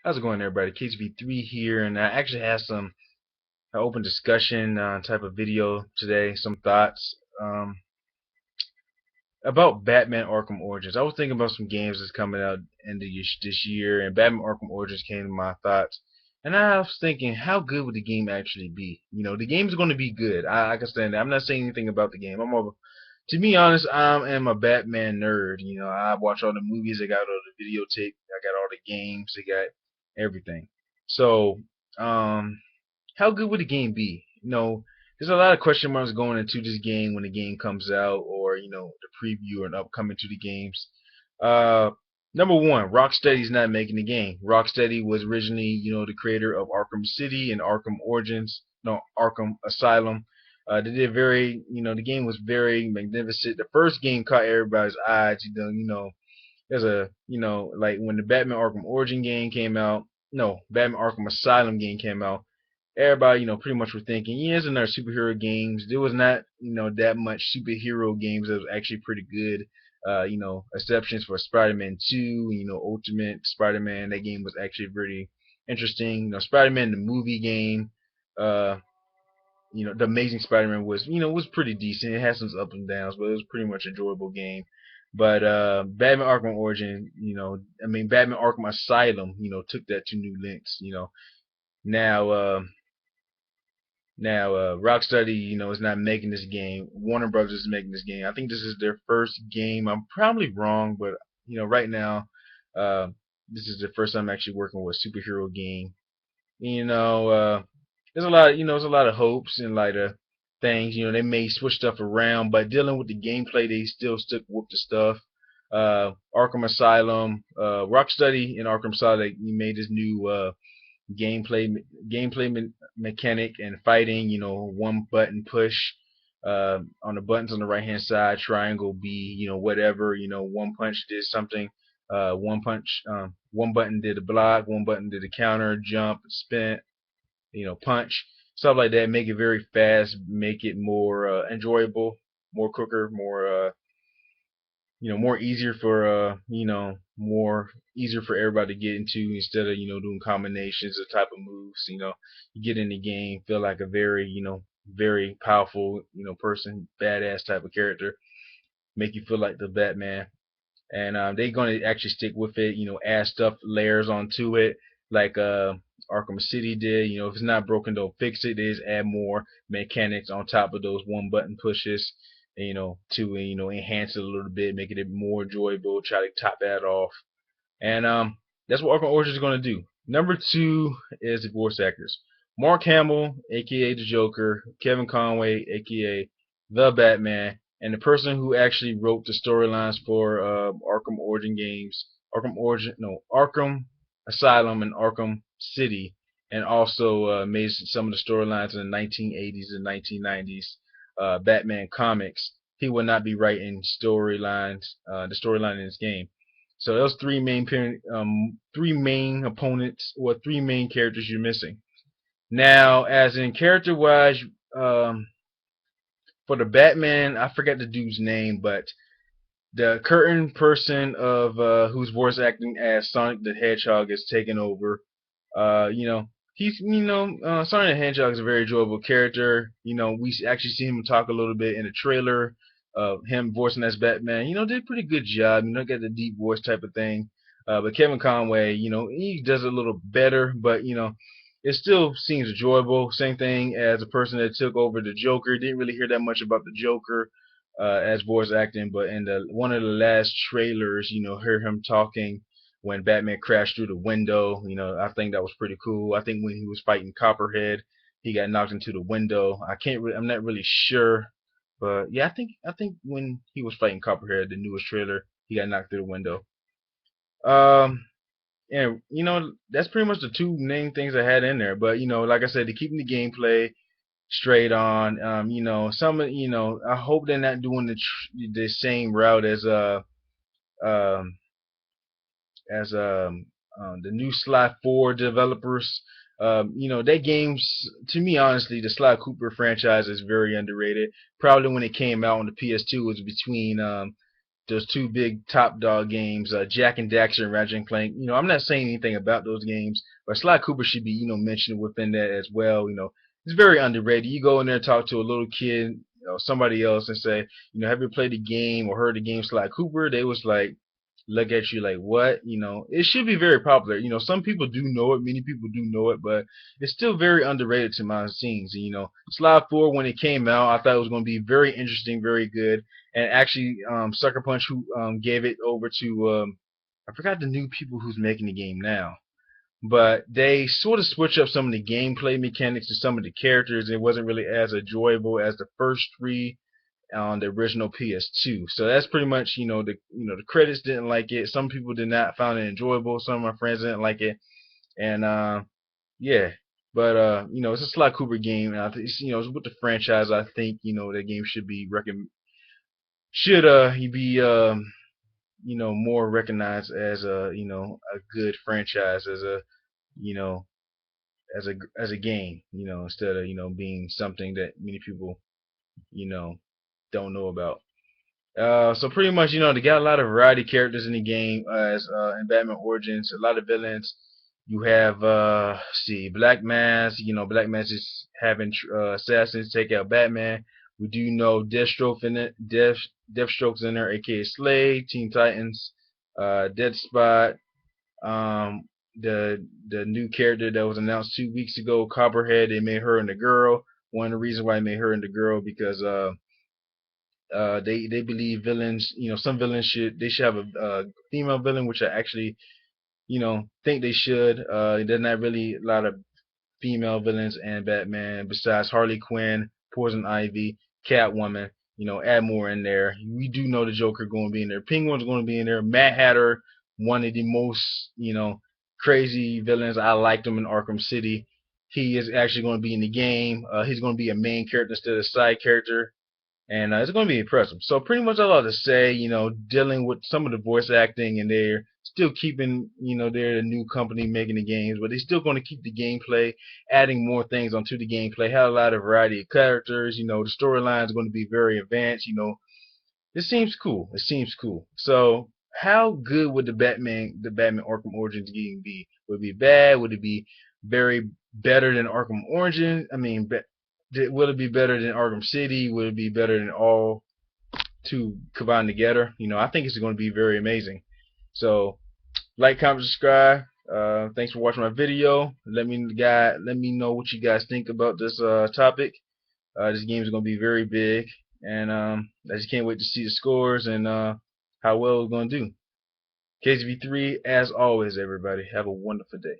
How's it going, everybody? KSB3 here, and I actually have some open discussion type of video today. Some thoughts about Batman Arkham Origins. I was thinking about some games that's coming out in this year, and Batman Arkham Origins came to my thoughts. And I was thinking, how good would the game actually be? You know, the game is going to be good. I can stand that. I'm not saying anything about the game. To be honest, I am a Batman nerd. You know, I watch all the movies. I got all the videotape. I got all the games. I got everything. So, how good would the game be? You know, there's a lot of question marks going into this game when the game comes out, or the preview and upcoming to the games. Uh, Number one, Rocksteady's not making the game. Rocksteady was originally, the creator of Arkham City and Arkham Origins, no, Arkham Asylum. They did the game was very magnificent. The first game caught everybody's eyes. There's like when the Batman Arkham Origin game came out, no, Batman Arkham Asylum game came out, everybody, pretty much were thinking, yeah, it's another superhero games. There was not, that much superhero games that was actually pretty good. Exceptions for Spider-Man 2, Ultimate Spider-Man. That game was actually pretty interesting. Spider-Man the movie game, uh, the Amazing Spider-Man was pretty decent. It had some ups and downs, but it was pretty much an enjoyable game. But Batman Arkham Origin, Batman Arkham Asylum, took that to new lengths. Now, uh, Rocksteady, is not making this game. Warner Brothers is making this game. I think this is their first game. I'm probably wrong, but right now, uh, this is the first time I'm actually working with a superhero game. You know, there's a lot, there's a lot of hopes and like things. They may switch stuff around, but dealing with the gameplay, they still stick with the stuff. Arkham Asylum, Rocksteady in Arkham Asylum, they made this new gameplay gameplay mechanic and fighting. One button push on the buttons on the right hand side, triangle B, whatever. One punch did something. One button did a block, one button did a counter, jump, spin, punch, stuff like that. Make it very fast, make it more enjoyable, more quicker, more easier for more easier for everybody to get into instead of doing combinations of type of moves. You get in the game, feel like a very very powerful person, badass type of character, make you feel like the Batman. And they're going to actually stick with it. Add stuff, layers onto it, like Arkham City did. If it's not broken, don't fix it. They just add more mechanics on top of those one button pushes. To enhance it a little bit, make it more enjoyable. Try to top that off, and that's what Arkham Origins is going to do. Number two is the voice actors: Mark Hamill, aka the Joker; Kevin Conway, aka the Batman; and the person who actually wrote the storylines for Arkham Origin games, Arkham Asylum and Arkham City, and also made some of the storylines in the 1980s and 1990s Batman comics. He will not be writing the storyline in this game. So those three main opponents, or three main characters you're missing. Now, as in character wise, um, for the Batman, I forget the dude's name, but the current person of who's voice acting as Sonic the Hedgehog is taking over. He's Sonic the Hedgehog is a very enjoyable character. We actually see him talk a little bit in the trailer of him voicing as Batman. Did a pretty good job. Got the deep voice type of thing. But Kevin Conway, he does it a little better, but it still seems enjoyable. Same thing as the person that took over the Joker. Didn't really hear that much about the Joker as voice acting, but in the one of the last trailers, heard him talking when Batman crashed through the window. I think that was pretty cool. I think when he was fighting Copperhead, he got knocked into the window. I'm not really sure, but yeah, I think when he was fighting Copperhead, the newest trailer, he got knocked through the window. Um, and that's pretty much the two main things I had in there. But like I said, they're keeping the gameplay straight on. I hope they're not doing the same route um as the new Sly 4 developers. That game's, to me honestly, the Sly Cooper franchise is very underrated. Probably when it came out on the PS2 it was between those two big top dog games, Jack and Daxter and Ratchet and Clank. I'm not saying anything about those games, but Sly Cooper should be, mentioned within that as well. It's very underrated. You go in there and talk to a little kid, somebody else, and say, have you played the game or heard the game Sly Cooper? They was like, look at you like, what? It should be very popular. Some people do know it, many people do know it, but it's still very underrated to my scenes. Sly 4, when it came out, I thought it was going to be very interesting, very good. And actually, Sucker Punch, who gave it over to, I forgot the new people who's making the game now, but they sort of switch up some of the gameplay mechanics to some of the characters. It wasn't really as enjoyable as the first three on the original PS2. So that's pretty much, the credits didn't like it. Some people did not find it enjoyable. Some of my friends didn't like it, and yeah. But it's a Sly Cooper game, and I think with the franchise, I think that game should be he be more recognized as a good franchise, as a you know as a game, instead of being something that many people you know don't know about. So pretty much, they got a lot of variety of characters in the game, as in Batman Origins, a lot of villains. You have, see, Black Mask. Black Mask is having assassins take out Batman. We do know Deathstroke's in there, aka Slade, Teen Titans, Dead Spot. Um, the new character that was announced 2 weeks ago, Copperhead. They made her into girl. One of the reasons why they made her into girl because they believe villains, some villains should have a female villain, which I actually think they should. There's not really a lot of female villains in Batman besides Harley Quinn, Poison Ivy, Catwoman. Add more in there. We do know the Joker going to be in there. Penguin's going to be in there. Mad Hatter, one of the most crazy villains. I liked him in Arkham City. He is actually going to be in the game. He's going to be a main character instead of a side character, and it's going to be impressive. So pretty much all I have to say, dealing with some of the voice acting, and they're still keeping, they're the new company making the games, but they're still going to keep the gameplay, adding more things onto the gameplay, have a lot of variety of characters. The storyline is going to be very advanced. It seems cool. It seems cool. So how good would the Batman Arkham Origins game be? Would it be bad? Would it be very better than Arkham Origins? I mean, will it be better than Arkham City? Will it be better than all two combined together? I think it's going to be very amazing. So, like, comment, subscribe. Thanks for watching my video. Let me know what you guys think about this topic. This game is going to be very big, and I just can't wait to see the scores and how well it's going to do. KZV3, as always, everybody, have a wonderful day.